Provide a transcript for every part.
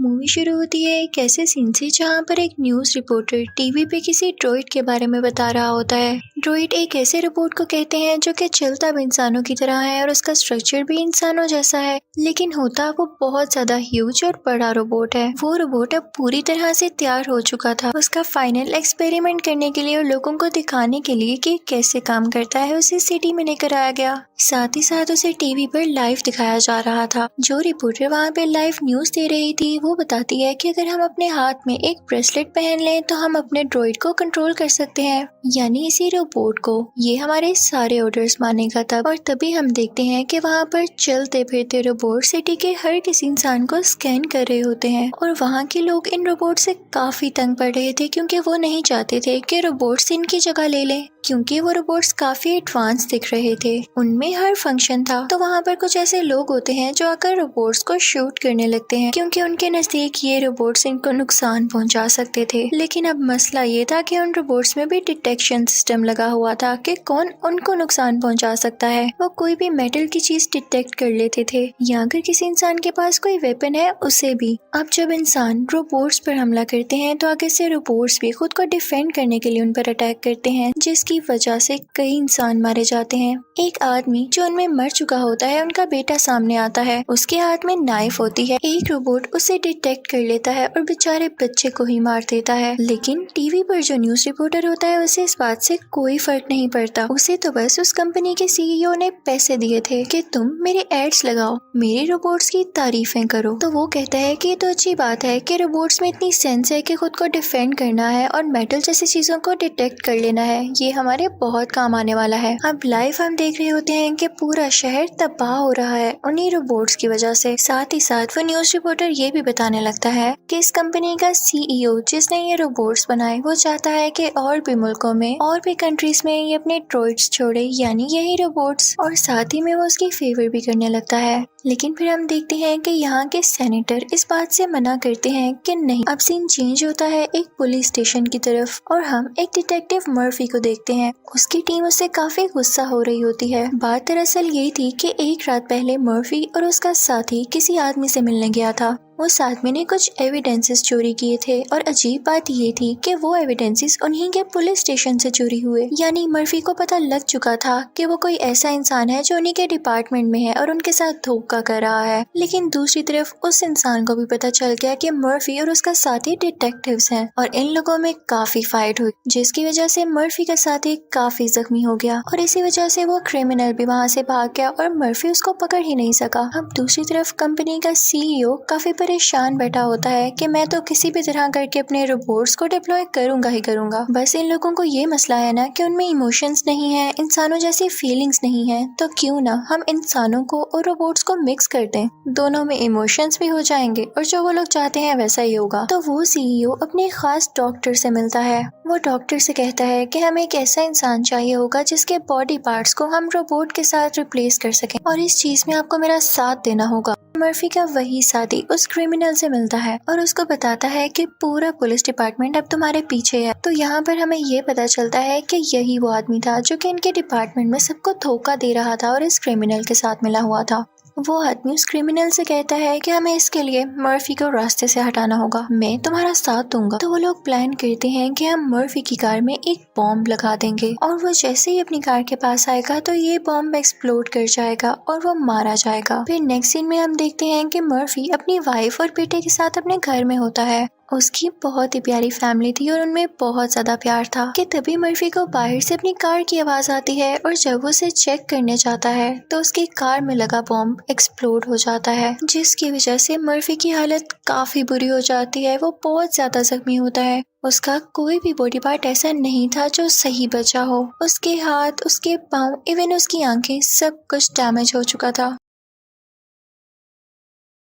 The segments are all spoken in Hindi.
मूवी शुरू होती है एक ऐसे सीन से जहाँ पर एक न्यूज़ रिपोर्टर टीवी पे किसी ड्रॉइड के बारे में बता रहा होता है। ड्रॉइड एक ऐसे रोबोट को कहते हैं जो कि चलता भी इंसानों की तरह है और उसका स्ट्रक्चर भी इंसानों जैसा है, लेकिन होता वो बहुत ज्यादा ह्यूज और बड़ा रोबोट है। वो रोबोट अब पूरी तरह से तैयार हो चुका था। उसका फाइनल एक्सपेरिमेंट करने के लिए और लोगों को दिखाने के लिए कि कैसे काम करता है उसे सिटी में लेकर आया गया। साथ ही साथ उसे टीवी पर लाइव दिखाया जा रहा था। जो रिपोर्टर वहाँ पे लाइव न्यूज दे रही थी वो बताती है कि अगर हम अपने हाथ में एक ब्रेसलेट पहन लें तो हम अपने ड्रॉइड को कंट्रोल कर सकते हैं, यानी इसी रोबोट को। ये हमारे सारे ऑर्डर्स मानेगा तब, और तभी हम देखते हैं कि वहाँ पर चलते फिरते रोबोट सिटी के हर किसी इंसान को स्कैन कर रहे होते हैं। और वहाँ के लोग इन रोबोट से काफी तंग पड़ रहे थे क्योंकि वो नहीं चाहते थे कि रोबोट्स इनकी जगह ले लें, क्योंकि वो रोबोट्स काफी एडवांस दिख रहे थे। उनमें हर फंक्शन था। तो वहाँ पर कुछ ऐसे लोग होते हैं जो आकर रोबोट्स को शूट करने लगते हैं क्योंकि उनके नजदीक ये रोबोट्स इनको नुकसान पहुंचा सकते थे। लेकिन अब मसला ये था कि उन रोबोट्स में भी डिटेक्शन सिस्टम लगा हुआ था कि कौन उनको नुकसान पहुंचा सकता है। वो कोई भी मेटल की चीज डिटेक्ट कर लेते थे, या अगर किसी इंसान के पास कोई वेपन है उसे भी। अब जब इंसान रोबोट्स पर हमला करते हैं तो आगे से रोबोट्स भी खुद को डिफेंड करने के लिए उन पर अटैक करते हैं, जिसकी वजह से कई इंसान मारे जाते हैं। एक आदमी जो उनमें मर चुका होता है, उनका बेटा सामने आता है। उसके हाथ में नाइफ होती है। एक रोबोट उसे डिटेक्ट कर लेता है और बेचारे बच्चे को ही मार देता है। लेकिन टीवी पर जो न्यूज रिपोर्टर होता है उसे इस बात से कोई फर्क नहीं पड़ता। उसे तो बस उस कंपनी के सीईओ ने पैसे दिए थे कि तुम मेरे एड्स लगाओ, मेरे रोबोट्स की तारीफें करो। तो वो कहता है कि ये तो अच्छी बात है कि रोबोट्स में इतनी सेंस है कि खुद को डिफेंड करना है और मेटल जैसी चीजों को डिटेक्ट कर लेना है। ये हमारे बहुत काम आने वाला है। अब लाइव हम देख रहे होते हैं कि पूरा शहर तबाह हो रहा है उन्हीं रोबोट्स की वजह से। साथ ही साथ वो न्यूज रिपोर्टर ये भी बताने लगता है कि इस कंपनी का सीईओ जिसने ये रोबोट्स बनाए वो चाहता है कि और भी मुल्कों में और भी कंट्रीज में ये अपने ड्रॉइड्स छोड़े, यानी यही रोबोट्स, और साथ ही में वो उसकी फेवर भी करने लगता है। लेकिन फिर हम देखते हैं कि यहाँ के सेनेटर इस बात से मना करते हैं कि नहीं। अब सीन चेंज होता है एक पुलिस स्टेशन की तरफ और हम एक डिटेक्टिव मर्फी को देखते हैं। उसकी टीम उससे काफी गुस्सा हो रही होती है। बात दरअसल ये थी कि एक रात पहले मर्फी और उसका साथी किसी आदमी से मिलने गया था। उस आदमी ने कुछ एविडेंसेस चोरी किए थे और अजीब बात ये थी कि वो एविडेंसेस उन्हीं के पुलिस स्टेशन से चोरी हुए। यानी मर्फी को पता लग चुका था कि वो कोई ऐसा इंसान है जो उन्हीं के डिपार्टमेंट में है और उनके साथ धोखा कर रहा है। लेकिन दूसरी तरफ उस इंसान को भी पता चल गया कि मर्फी और उसका साथी डिटेक्टिव्स हैं और इन लोगों में काफी फाइट हुई, जिसकी वजह से मर्फी का साथी काफी जख्मी हो गया और इसी वजह से वो क्रिमिनल भी वहाँ से भाग गया और मर्फी उसको पकड़ ही नहीं सका। अब दूसरी तरफ कंपनी का सीईओ काफी परेशान बैठा होता है कि मैं तो किसी भी तरह करके अपने रोबोट्स को डिप्लॉय करूंगा ही करूंगा। बस इन लोगों को ये मसला है ना कि उनमें इमोशंस नहीं है, इंसानों जैसी फीलिंग्स नहीं है, तो क्यों ना हम इंसानों को और रोबोट्स को मिक्स कर दें, दोनों में इमोशंस भी हो जाएंगे और जो वो लोग चाहते हैं वैसा ही होगा। तो वो सीईओ अपने खास डॉक्टर से मिलता है। वो डॉक्टर से कहता है कि हमें एक ऐसा इंसान चाहिए होगा जिसके बॉडी पार्ट्स को हम रोबोट के साथ रिप्लेस कर सकें और इस चीज में आपको मेरा साथ देना होगा। मर्फी का वही साथी उस क्रिमिनल से मिलता है और उसको बताता है कि पूरा पुलिस डिपार्टमेंट अब तुम्हारे पीछे है। तो यहाँ पर हमें ये पता चलता है कि यही वो आदमी था जो कि इनके डिपार्टमेंट में सबको धोखा दे रहा था और इस क्रिमिनल के साथ मिला हुआ था। वो आदमी उस क्रिमिनल से कहता है कि हमें इसके लिए मर्फी को रास्ते से हटाना होगा, मैं तुम्हारा साथ दूंगा। तो वो लोग प्लान करते हैं कि हम मर्फी की कार में एक बॉम्ब लगा देंगे और वो जैसे ही अपनी कार के पास आएगा तो ये बॉम्ब एक्सप्लोड कर जाएगा और वो मारा जाएगा। फिर नेक्स्ट सीन में हम देखते हैं कि मर्फी अपनी वाइफ और बेटे के साथ अपने घर में होता है। उसकी बहुत ही प्यारी फैमिली थी और उनमें बहुत ज्यादा प्यार था कि तभी मर्फी को बाहर से अपनी कार की आवाज आती है और जब वो उसे चेक करने जाता है तो उसकी कार में लगा बॉम्ब एक्सप्लोड हो जाता है, जिसकी वजह से मर्फी की हालत काफी बुरी हो जाती है। वो बहुत ज्यादा जख्मी होता है। उसका कोई भी बॉडी पार्ट ऐसा नहीं था जो सही बचा हो। उसके हाथ, उसके पाँव, इवन उसकी आंखें, सब कुछ डैमेज हो चुका था।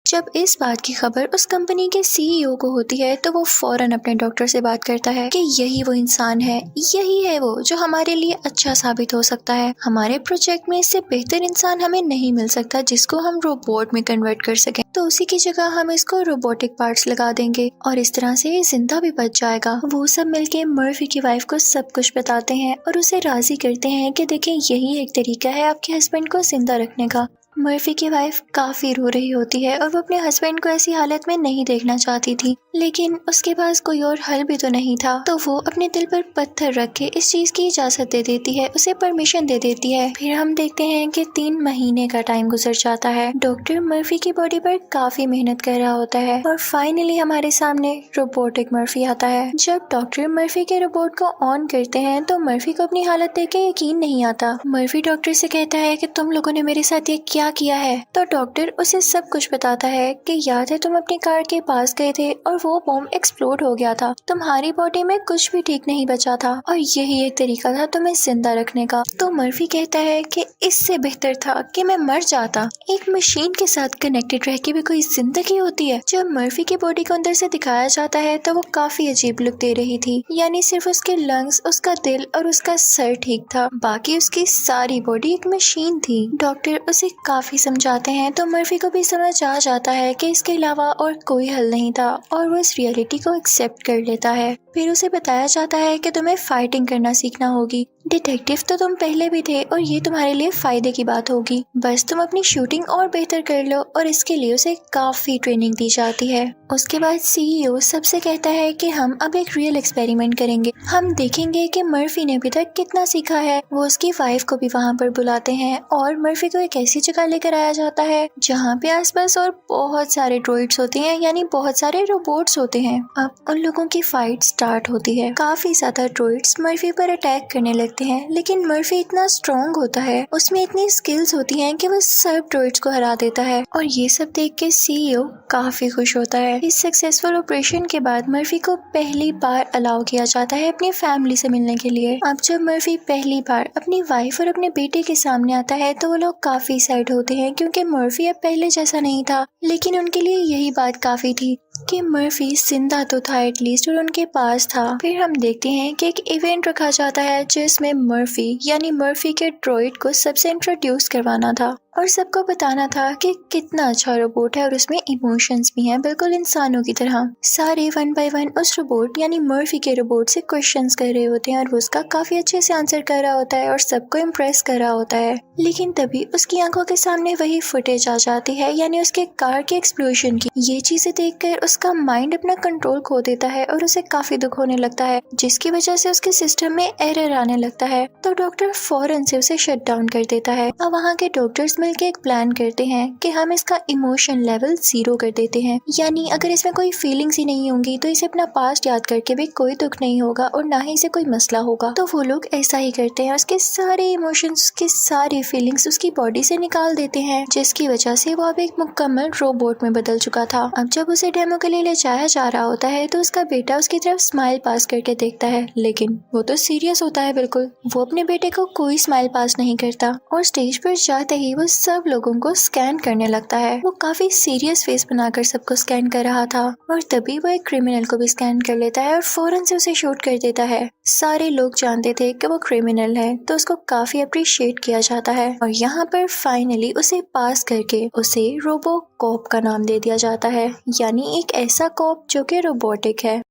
जब इस बात की खबर उस कंपनी के सीईओ को होती है तो वो फौरन अपने डॉक्टर से बात करता है कि यही वो इंसान है, यही है वो जो हमारे लिए अच्छा साबित हो सकता है। हमारे प्रोजेक्ट में इससे बेहतर इंसान हमें नहीं मिल सकता जिसको हम रोबोट में कन्वर्ट कर सकें। तो उसी की जगह हम इसको रोबोटिक पार्ट्स लगा देंगे और इस तरह से जिंदा भी बच जाएगा। वो सब मिलके मर्फी की वाइफ को सब कुछ बताते हैं और उसे राजी करते हैं कि देखें यही एक तरीका है आपके हस्बैंड को जिंदा रखने का। मर्फी की वाइफ काफी रो रही होती है और वो अपने हस्बैंड को ऐसी हालत में नहीं देखना चाहती थी, लेकिन उसके पास कोई और हल भी तो नहीं था। तो वो अपने दिल पर पत्थर रख के इस चीज की इजाजत दे देती है, उसे परमिशन दे देती है। फिर हम देखते हैं कि 3 महीने का टाइम गुजर जाता है। डॉक्टर मर्फी की बॉडी पर काफी मेहनत कर रहा होता है और फाइनली हमारे सामने रोबोटिक मर्फी आता है। जब डॉक्टर मर्फी के रोबोट को ऑन करते हैं तो मर्फी को अपनी हालत देख के यकीन नहीं आता। मर्फी डॉक्टर से कहता है कि तुम लोगों ने मेरे साथ ये क्या किया है। तो डॉक्टर उसे सब कुछ बताता है कि याद है तुम अपनी कार के पास गए थे और वो बॉम्ब एक्सप्लोड हो गया था, तुम्हारी बॉडी में कुछ भी ठीक नहीं बचा था और यही एक तरीका था तुम्हें जिंदा रखने का। तो मर्फी कहता है कि इससे बेहतर था कि मैं मर जाता। एक मशीन के साथ कनेक्टेड रह के भी कोई जिंदगी होती है। जब मर्फी की बॉडी को अंदर से दिखाया जाता है तो वो काफी अजीब लुक दे रही थी, यानी सिर्फ उसके लंग्स, उसका दिल और उसका सर ठीक था, बाकी उसकी सारी बॉडी एक मशीन थी। डॉक्टर उसे काफी समझाते हैं तो मर्फी को भी समझ आ जाता है कि इसके अलावा और कोई हल नहीं था और वो इस रियलिटी को एक्सेप्ट कर लेता है। फिर उसे बताया जाता है कि तुम्हें फाइटिंग करना सीखना होगी। डिटेक्टिव तो तुम पहले भी थे और ये तुम्हारे लिए फायदे की बात होगी, बस तुम अपनी शूटिंग और बेहतर कर लो और इसके लिए उसे काफी ट्रेनिंग दी जाती है। उसके बाद सीईओ सबसे कहता है कि हम अब एक रियल एक्सपेरिमेंट करेंगे, हम देखेंगे कि मर्फी ने अभी तक कितना सीखा है। वो उसकी वाइफ को भी वहाँ पर बुलाते हैं और मर्फी को एक ऐसी जगह लेकर आया जाता है जहाँ पे आसपास और बहुत सारे ड्रॉइड्स होते हैं, यानी बहुत सारे रोबोट्स होते हैं। अब उन लोगों की फाइट स्टार्ट होती है। काफी ज्यादा ड्रॉइड्स मर्फी पर अटैक करने लगते हैं, लेकिन मर्फी इतना स्ट्रॉन्ग होता है, उसमें इतनी स्किल्स होती हैं कि वो सब ड्रॉइड्स को हरा देता है और ये सब देख के सीईओ काफी खुश होता है। इस सक्सेसफुल ऑपरेशन के बाद मर्फी को पहली बार अलाउ किया जाता है अपनी फैमिली से मिलने के लिए। अब जब मर्फी पहली बार अपनी वाइफ और अपने बेटे के सामने आता है तो वो लोग काफी सैड होते हैं क्योंकि मर्फी अब पहले जैसा नहीं था, लेकिन उनके लिए यही बात काफी थी कि मर्फी जिंदा तो था एटलीस्ट और उनके पास था। फिर हम देखते हैं कि एक इवेंट रखा जाता है जिसमें मर्फी यानी मर्फी के ड्रॉइड को सबसे इंट्रोड्यूस करवाना था और सबको बताना था कि कितना अच्छा रोबोट है और उसमें इमोशंस भी हैं, बिल्कुल इंसानों की तरह। सारे 1 बाय 1 उस रोबोट यानी मर्फी के रोबोट से क्वेश्चंस कर रहे होते हैं और वो उसका काफी अच्छे से आंसर कर रहा होता है और सबको इम्प्रेस कर रहा होता है। लेकिन तभी उसकी आंखों के सामने वही फुटेज आ जाती है, यानी उसके कार के एक्सप्लोजन की। ये चीजें देखकर उसका माइंड अपना कंट्रोल खो देता है और उसे काफी दुख होने लगता है, जिसकी वजह से उसके सिस्टम में एरर आने लगता है। तो डॉक्टर फौरन से उसे शट डाउन कर देता है और वहाँ के डॉक्टर्स मिलकर एक प्लान करते हैं कि हम इसका इमोशन लेवल 0 कर देते हैं, यानी अगर इसमें कोई फीलिंग्स ही नहीं होंगी तो इसे अपना पास्ट याद करके भी कोई दुख नहीं होगा और ना ही इसे कोई मसला होगा। तो वो लोग ऐसा ही करते हैं, उसके सारे इमोशंस, उसकी सारी फीलिंग्स उसकी बॉडी से निकाल देते हैं, जिसकी वजह से वो अब एक मुकम्मल रोबोट में बदल चुका था। अब जब उसे डेमो के लिए ले जाया जा रहा होता है तो उसका बेटा उसकी तरफ स्माइल पास करके देखता है, लेकिन वो तो सीरियस होता है बिल्कुल। वो अपने बेटे को कोई स्माइल पास नहीं करता और स्टेज पर जाते ही वो सब लोगों को स्कैन करने लगता है। वो काफी सीरियस फेस बनाकर सबको स्कैन कर रहा था और तभी वो एक क्रिमिनल को भी स्कैन कर लेता है और फौरन से उसे शूट कर देता है। सारे लोग जानते थे कि वो क्रिमिनल है तो उसको काफी अप्रिशिएट किया जाता है और यहाँ पर फाइनली उसे पास करके उसे रोबो कॉप का नाम दे दिया जाता है, यानी एक ऐसा कॉप जो कि रोबोटिक है।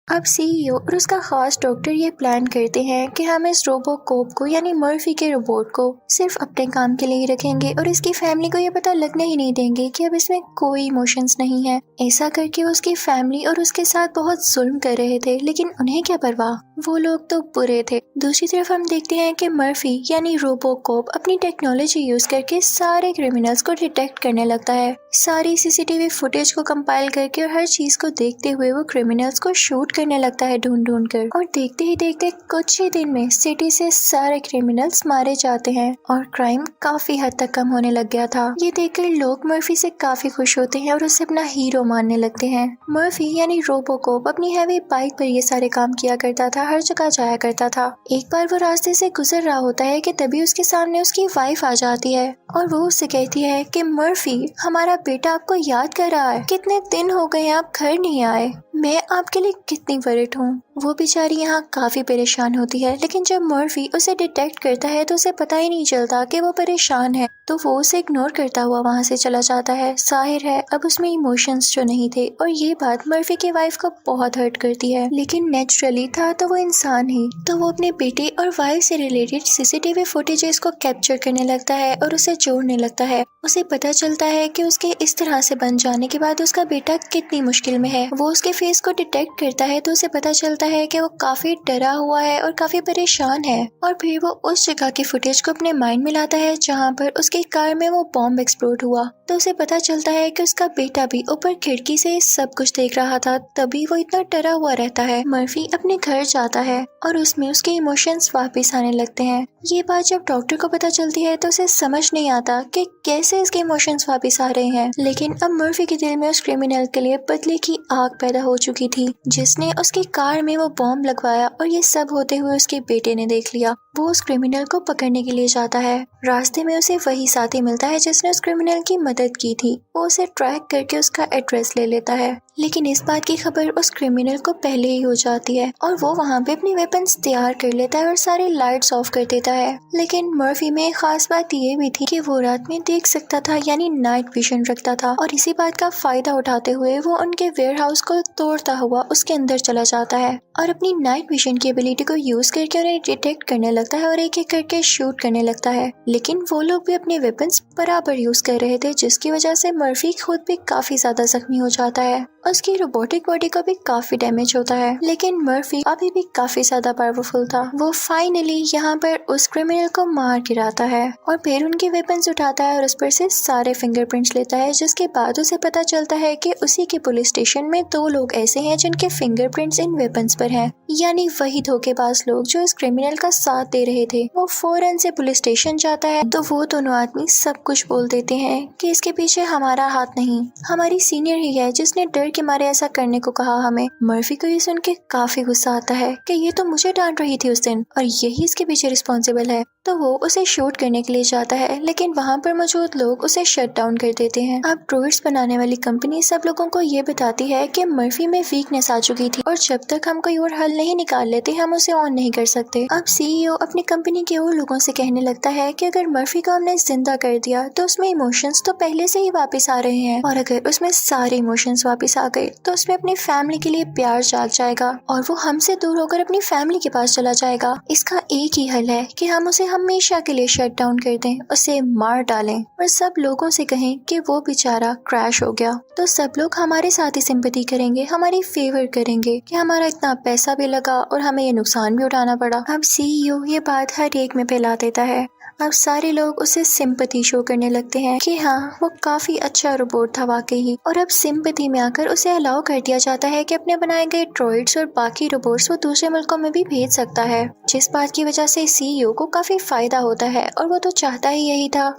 अब सीईओ और उसका खास डॉक्टर ये प्लान करते हैं कि हम इस रोबो कोप को यानी मर्फी के रोबोट को सिर्फ अपने काम के लिए ही रखेंगे और इसकी फैमिली को ये पता लगने ही नहीं देंगे कि अब इसमें कोई इमोशंस नहीं है। ऐसा करके वो उसकी फैमिली और उसके साथ बहुत जुल्म कर रहे थे, लेकिन उन्हें क्या परवाह, वो लोग तो बुरे थे। दूसरी तरफ हम देखते हैं कि मर्फी यानी रोबो कोप अपनी टेक्नोलॉजी यूज करके सारे क्रिमिनल्स को डिटेक्ट करने लगता है। सारी सीसीटीवी फुटेज को कंपाइल करके और हर चीज को देखते हुए वो क्रिमिनल्स को शूट करने लगता है ढूंढ ढूंढ कर। और देखते ही देखते कुछ ही दिन में सिटी से सारे क्रिमिनल्स मारे जाते हैं और क्राइम काफी हद तक कम होने लग गया था। ये देखकर लोग मर्फी से काफी खुश होते हैं और उसे अपना हीरो मानने लगते हैं। मर्फी यानी रोबोकोप अपनी हैवी बाइक पर ये सारे काम किया करता था, हर जगह जाया करता था। एक बार वो रास्ते से गुजर रहा होता है कि तभी उसके सामने उसकी वाइफ आ जाती है और वो उससे कहती है कि मर्फी, हमारा बेटा आपको याद कर रहा है, कितने दिन हो गए आप घर नहीं आए। मैं आपके लिए कितनी वरिड हूँ। वो बेचारी यहाँ काफी परेशान होती है, लेकिन जब मर्फी उसे डिटेक्ट करता है तो उसे पता ही नहीं चलता कि वो परेशान है, तो वो उसे इग्नोर करता हुआ वहाँ से चला जाता है। जाहिर है अब उसमें इमोशंस जो नहीं थे, और ये बात मर्फी की वाइफ को बहुत हर्ट करती है। लेकिन नेचुरली था तो वो इंसान ही, तो वो अपने बेटे और वाइफ से रिलेटेड सीसीटीवी फुटेजेस को कैप्चर करने लगता है और उसे जोड़ने लगता है। उसे पता चलता है कि उसके इस तरह से बन जाने के बाद उसका बेटा कितनी मुश्किल में है। वो उसके फेस को डिटेक्ट करता है तो उसे पता चलता है कि वो काफी डरा हुआ है और काफी परेशान है। और फिर वो उस जगह की फुटेज को अपने माइंड में लाता है जहाँ पर उसकी कार में वो बॉम्ब एक्सप्लोड हुआ, तो उसे पता चलता है कि उसका बेटा भी ऊपर खिड़की से सब कुछ देख रहा था, तभी वो इतना डरा हुआ रहता है। मर्फी अपने घर जाता है और उसमें उसके इमोशंस वापस आने लगते हैं। ये बात जब डॉक्टर को पता चलती है तो उसे समझ नहीं आता कि कैसे इसके इमोशंस वापस आ रहे हैं। लेकिन अब मर्फी के दिल में उस क्रिमिनल के लिए बदले की आग पैदा हो चुकी थी, जिसने उसकी कार में वो बॉम्ब लगवाया, और ये सब होते हुए उसके बेटे ने देख लिया। वो उस क्रिमिनल को पकड़ने के लिए जाता है। रास्ते में उसे वही साथी मिलता है जिसने उस क्रिमिनल की मदद की थी। वो उसे ट्रैक करके उसका एड्रेस ले लेता है, लेकिन इस बात की खबर उस क्रिमिनल को पहले ही हो जाती है और वो वहाँ पे अपनी वेपन्स तैयार कर लेता है और सारी लाइट्स ऑफ कर देता है। लेकिन मर्फी में खास बात ये भी थी कि वो रात में देख सकता था, यानी नाइट विजन रखता था, और इसी बात का फायदा उठाते हुए वो उनके वेयरहाउस को तोड़ता हुआ उसके अंदर चला जाता है और अपनी नाइट विजन की एबिलिटी को यूज करके उन्हें डिटेक्ट करने लगता है और एक एक करके शूट करने लगता है। लेकिन वो लोग भी अपने वेपन्स बराबर यूज कर रहे थे, जिसकी वजह से मर्फी खुद भी काफी ज्यादा जख्मी हो जाता है। उसकी रोबोटिक बॉडी को भी काफी डैमेज होता है, लेकिन मर्फी अभी भी काफी ज्यादा पावरफुल था। वो फाइनली यहाँ पर उस क्रिमिनल को मार गिराता है और फिर उनके वेपन्स उठाता है और उस पर से सारे फिंगरप्रिंट्स लेता है, जिसके बाद उसे पता चलता है कि उसी के पुलिस स्टेशन में 2 लोग ऐसे हैं जिनके फिंगरप्रिंट्स इन वेपन्स पर हैं, यानी वही धोखेबाज लोग जो इस क्रिमिनल का साथ दे रहे थे। वो फौरन से पुलिस स्टेशन जाता है तो वो दोनों आदमी सब कुछ बोल देते हैं कि इसके पीछे हमारा हाथ नहीं, हमारी सीनियर ही है जिसने डर के मारे ऐसा करने को कहा हमें। मर्फी को ये सुन के काफी गुस्सा आता है कि ये तो मुझे डांट रही थी उस दिन और यही इसके पीछे रिस्पॉन्सिबल है, तो वो उसे शूट करने के लिए जाता है। लेकिन वहाँ पर मौजूद लोग उसे शट डाउन कर देते हैं। अब ड्रोइड्स बनाने वाली कंपनी सब लोगों को ये बताती है कि मर्फी में वीकनेस आ चुकी थी और जब तक हम कोई और हल नहीं निकाल लेते हम उसे ऑन नहीं कर सकते। अब सीईओ अपनी कंपनी के और लोगों से कहने लगता है कि अगर मर्फी को हमने जिंदा कर दिया तो उसमें इमोशंस तो पहले से ही वापस आ रहे हैं, और अगर उसमें सारे इमोशंस वापस आ गए तो उसमें अपनी फैमिली के लिए प्यार जाग जाएगा और वो हमसे दूर होकर अपनी फैमिली के पास चला जाएगा। इसका एक ही हल है कि हम उसे हमेशा के लिए शट डाउन कर दें, उसे मार डालें और सब लोगों से कहें कि वो बेचारा क्रैश हो गया। तो सब लोग हमारे साथ ही सिंपैथी करेंगे, हमारी फेवर करेंगे कि हमारा इतना पैसा भी लगा और हमें ये नुकसान भी उठाना पड़ा। अब सीईओ ये बात हर एक में फैला देता है। अब सारे लोग उसे सिंपैथी शो करने लगते हैं कि हाँ वो काफी अच्छा रोबोट था वाकई ही, और अब सिंपैथी में आकर उसे अलाउ कर दिया जाता है कि अपने बनाए गए ड्रॉइड्स और बाकी रोबोट्स वो दूसरे मुल्कों में भी भेज सकता है, जिस बात की वजह से सीईओ को काफी फायदा होता है और वो तो चाहता ही यही था।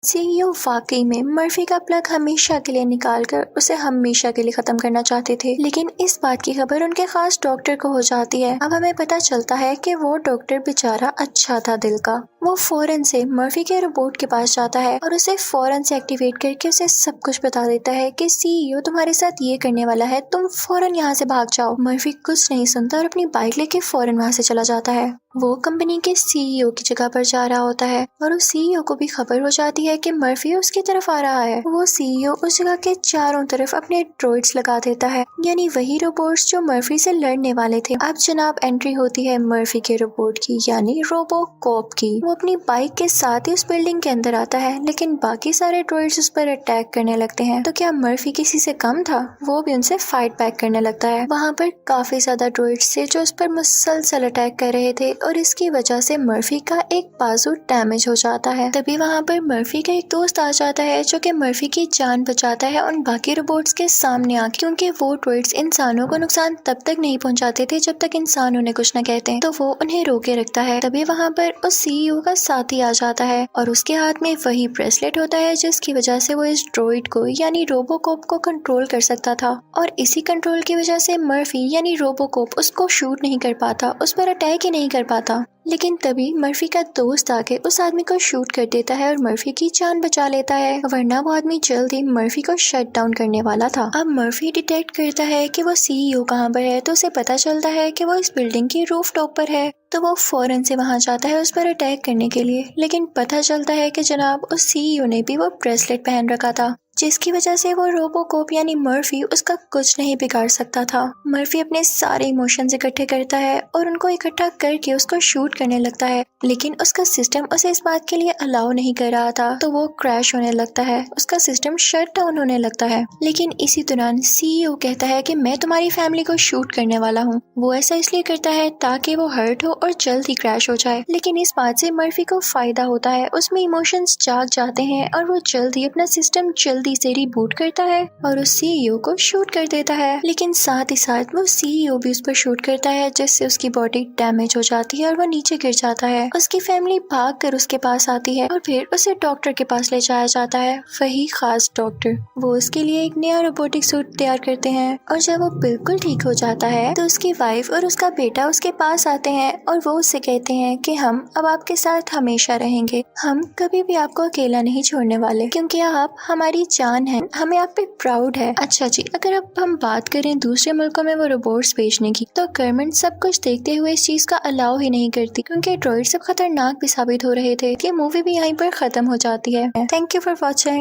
सीईओ वाकई में मर्फी का प्लग हमेशा के लिए निकालकर उसे हमेशा के लिए खत्म करना चाहते थे, लेकिन इस बात की खबर उनके खास डॉक्टर को हो जाती है। अब हमें पता चलता है कि वो डॉक्टर बेचारा अच्छा था दिल का। वो फौरन से मर्फी के रोबोट के पास जाता है और उसे फौरन से एक्टिवेट करके उसे सब कुछ बता देता है कि सीईओ तुम्हारे साथ ये करने वाला है, तुम फौरन यहाँ से भाग जाओ। मर्फी कुछ नहीं सुनता और अपनी बाइक लेके फौरन वहाँ से चला जाता है। वो कंपनी के सीईओ की जगह पर जा रहा होता है और उस सीईओ को भी खबर हो जाती है कि मर्फी उसकी तरफ आ रहा है। वो सीईओ उस जगह के चारों तरफ अपने ड्रॉइड्स लगा देता है, यानी वही रोबोट्स जो मर्फी से लड़ने वाले थे। अब जनाब एंट्री होती है मर्फी के रोबोट की, यानी रोबोकॉप की। वो अपनी बाइक के साथ ही उस बिल्डिंग के अंदर आता है, लेकिन बाकी सारे ड्रॉइड्स उस पर अटैक करने लगते हैं। तो क्या मर्फी किसी से कम था? वो भी उनसे फाइट बैक करने लगता है। वहाँ पर काफी ज्यादा ड्रॉइड्स थे जो उस पर मुसलसल अटैक कर रहे थे और इसकी वजह से मर्फी का एक बाजू डैमेज हो जाता है। तभी वहाँ पर मर्फी का एक दोस्त आ जाता है जो कि मर्फी की जान बचाता है उन बाकी रोबोट्स के सामने आके, क्योंकि वो ड्रॉइड्स इंसानों को नुकसान तब तक नहीं पहुंचाते थे जब तक इंसान उन्हें कुछ न कहते, तो वो उन्हें रोके रखता है। तभी वहाँ पर उस सीईओ का साथी आ जाता है और उसके हाथ में वही ब्रेसलेट होता है जिसकी वजह से वो इस ड्रॉइड को यानी रोबोकॉप को कंट्रोल कर सकता था, और इसी कंट्रोल की वजह से मर्फी यानी रोबोकॉप उसको शूट नहीं कर पाता, उस पर अटैक ही नहीं कर पाता। लेकिन तभी मर्फी का दोस्त आके उस आदमी को शूट कर देता है और मर्फी की जान बचा लेता है, वरना वो आदमी जल्द ही मर्फी को शट डाउन करने वाला था। अब मर्फी डिटेक्ट करता है कि वो सीईओ कहाँ पर है, तो उसे पता चलता है कि वो इस बिल्डिंग की रूफ टॉप पर है। तो वो फौरन से वहां जाता है उस पर अटैक करने के लिए, लेकिन पता चलता है कि जनाब उस सीईओ ने भी वो ब्रेसलेट पहन रखा था, जिसकी वजह से वो रोबोकॉप यानी मर्फी उसका कुछ नहीं बिगाड़ सकता था। मर्फी अपने सारे इमोशंस इकट्ठे करता है और उनको इकट्ठा करके उसको शूट करने लगता है, लेकिन उसका सिस्टम उसे इस बात के लिए अलाउ नहीं कर रहा था, तो वो क्रैश होने लगता है, उसका सिस्टम शट डाउन होने लगता है। लेकिन इसी दौरान सीईओ कहता है कि मैं तुम्हारी फैमिली को शूट करने वाला हूँ। वो ऐसा इसलिए करता है ताकि वो हर्ट हो और जल्द ही क्रैश हो जाए, लेकिन इस बात से मर्फी को फायदा होता है, उसमें इमोशंस जाग जाते हैं और वो जल्द ही अपना सिस्टम जल्दी से रिबूट करता है और उस सीईओ को शूट कर देता है। लेकिन साथ ही साथ वो सीईओ भी उस पर शूट करता है, जिससे उसकी बॉडी डैमेज हो जाती है और वो नीचे गिर जाता है। उसकी फैमिली भागकर उसके पास आती है और फिर उसे डॉक्टर के पास ले जाया जाता है, वही खास डॉक्टर। वो उसके लिए एक नया रोबोटिक सूट तैयार करते हैं और जब वो बिल्कुल ठीक हो जाता है तो उसकी वाइफ और उसका बेटा उसके पास आते हैं और वो उससे कहते हैं कि हम अब आपके साथ हमेशा रहेंगे, हम कभी भी आपको अकेला नहीं छोड़ने वाले, क्योंकि आप हमारी जान हैं, हमें आप पे प्राउड है। अच्छा जी, अगर अब हम बात करें दूसरे मुल्कों में वो रोबोट्स भेजने की, तो गवर्नमेंट सब कुछ देखते हुए इस चीज का अलाउ ही नहीं करती, क्योंकि ड्रॉइड सब खतरनाक भी साबित हो रहे थे। ये मूवी भी यहीं पर खत्म हो जाती है। Thank you for watching.